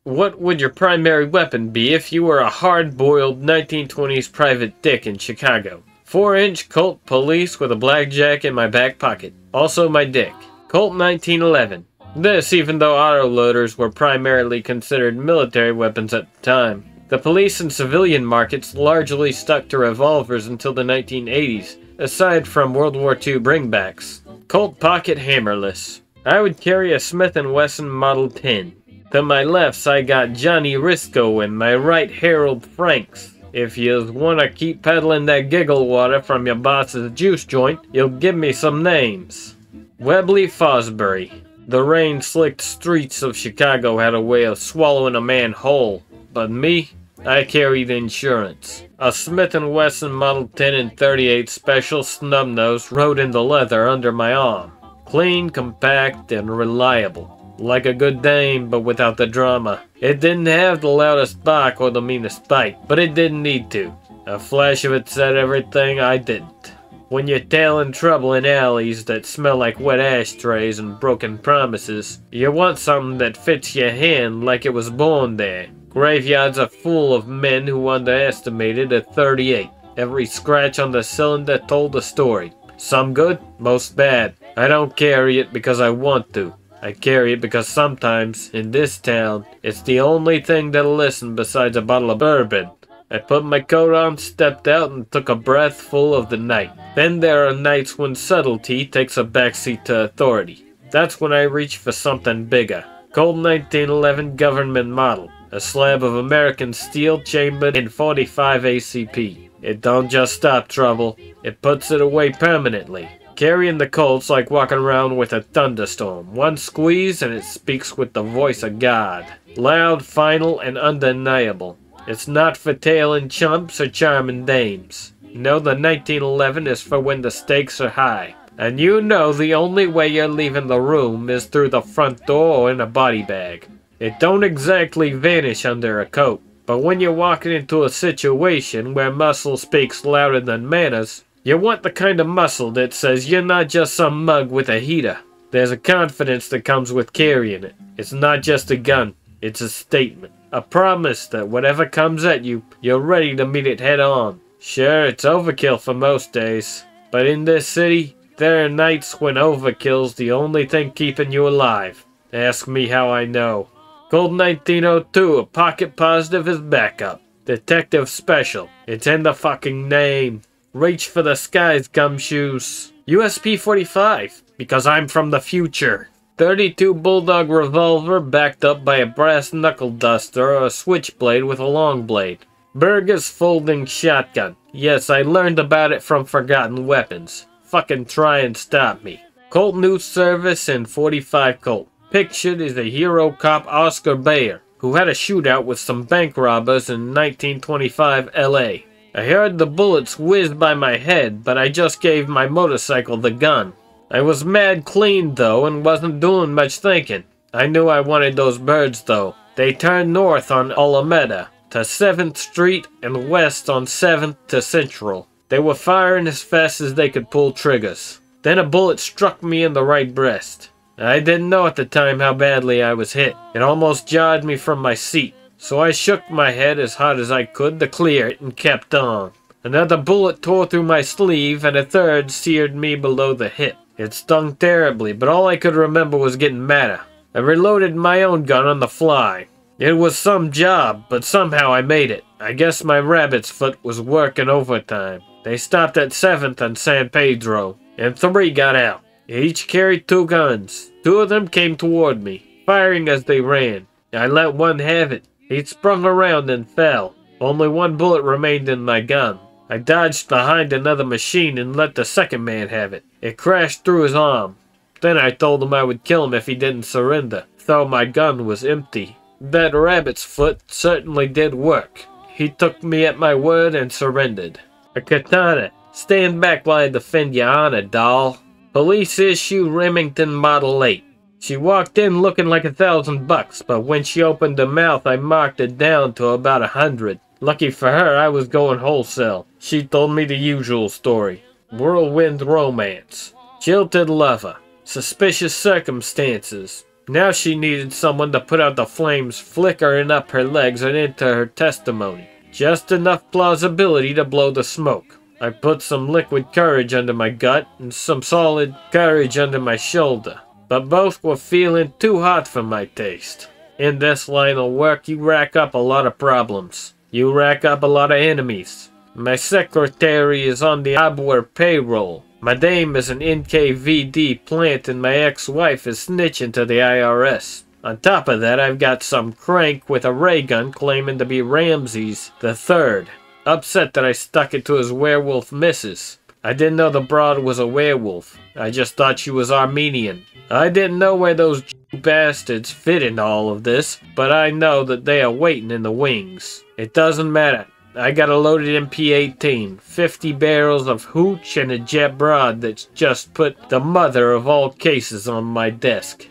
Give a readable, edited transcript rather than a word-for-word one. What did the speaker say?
What would your primary weapon be if you were a hard-boiled 1920s private dick in Chicago? 4-inch Colt Police with a blackjack in my back pocket. Also my dick. Colt 1911. This even though autoloaders were primarily considered military weapons at the time. The police and civilian markets largely stuck to revolvers until the 1980s, aside from World War II bringbacks. Colt pocket hammerless. I would carry a Smith & Wesson Model 10. To my left, I got Johnny Risco and my right Harold Franks. If yous wanna keep peddling that giggle water from your boss's juice joint, you'll give me some names. Webley Fosbury. The rain-slicked streets of Chicago had a way of swallowing a man whole, but me, I carried insurance. A Smith & Wesson Model 10 and 38 Special Snubnose rode in the leather under my arm. Clean, compact, and reliable. Like a good dame, but without the drama. It didn't have the loudest bark or the meanest bite, but it didn't need to. A flash of it said everything I didn't. When you're tailing trouble in alleys that smell like wet ashtrays and broken promises, you want something that fits your hand like it was born there. Graveyards are full of men who underestimated a 38. Every scratch on the cylinder told a story. Some good, most bad. I don't carry it because I want to. I carry it because sometimes, in this town, it's the only thing that'll listen besides a bottle of bourbon. I put my coat on, stepped out, and took a breath full of the night. Then there are nights when subtlety takes a backseat to authority. That's when I reach for something bigger. Colt 1911 government model. A slab of American steel chambered in 45 ACP. It don't just stop trouble, it puts it away permanently. Carrying the Colt's like walking around with a thunderstorm. One squeeze and it speaks with the voice of God. Loud, final, and undeniable. It's not for tailing chumps or charming dames. No, the 1911 is for when the stakes are high. And you know the only way you're leaving the room is through the front door or in a body bag. It don't exactly vanish under a coat. But when you're walking into a situation where muscle speaks louder than manners, you want the kind of muscle that says you're not just some mug with a heater. There's a confidence that comes with carrying it. It's not just a gun, it's a statement. A promise that whatever comes at you, you're ready to meet it head on. Sure, it's overkill for most days. But in this city, there are nights when overkill's the only thing keeping you alive. Ask me how I know. Colt 1902, a pocket positive is backup. Detective Special. It's in the fucking name. Reach for the skies, gumshoes. USP 45, because I'm from the future. 32 Bulldog revolver backed up by a brass knuckle duster or a switchblade with a long blade. Berger's folding shotgun. Yes, I learned about it from Forgotten Weapons. Fucking try and stop me. Colt New Service and 45 Colt. Pictured is a hero cop Oscar Bayer, who had a shootout with some bank robbers in 1925 LA. I heard the bullets whiz by my head, but I just gave my motorcycle the gun. I was mad clean though and wasn't doing much thinking. I knew I wanted those birds though. They turned north on Alameda to 7th Street and west on 7th to Central. They were firing as fast as they could pull triggers. Then a bullet struck me in the right breast. I didn't know at the time how badly I was hit. It almost jarred me from my seat. So I shook my head as hard as I could to clear it and kept on. Another bullet tore through my sleeve and a third seared me below the hip. It stung terribly, but all I could remember was getting madder. I reloaded my own gun on the fly. It was some job, but somehow I made it. I guess my rabbit's foot was working overtime. They stopped at 7th and San Pedro, and 3 got out. Each carried 2 guns. 2 of them came toward me, firing as they ran. I let one have it. He sprung around and fell. Only 1 bullet remained in my gun. I dodged behind another machine and let the second man have it. It crashed through his arm. Then I told him I would kill him if he didn't surrender, though my gun was empty. That rabbit's foot certainly did work. He took me at my word and surrendered. A katana. Stand back while I defend your honor, doll. Police issue Remington Model 8. She walked in looking like $1,000, but when she opened her mouth, I marked it down to about 100. Lucky for her, I was going wholesale. She told me the usual story. Whirlwind romance. Jilted lover. Suspicious circumstances. Now she needed someone to put out the flames flickering up her legs and into her testimony. Just enough plausibility to blow the smoke. I put some liquid courage under my gut and some solid courage under my shoulder. But both were feeling too hot for my taste. In this line of work, you rack up a lot of problems. You rack up a lot of enemies. My secretary is on the Abwehr payroll. My dame is an NKVD plant and my ex-wife is snitching to the IRS. On top of that, I've got some crank with a ray gun claiming to be Ramses III. Upset that I stuck it to his werewolf missus. I didn't know the broad was a werewolf. I just thought she was Armenian. I didn't know where those bastards fit into all of this, but I know that they are waiting in the wings. It doesn't matter. I got a loaded MP-18, 50 barrels of hooch, and a jet broad that's just put the mother of all cases on my desk.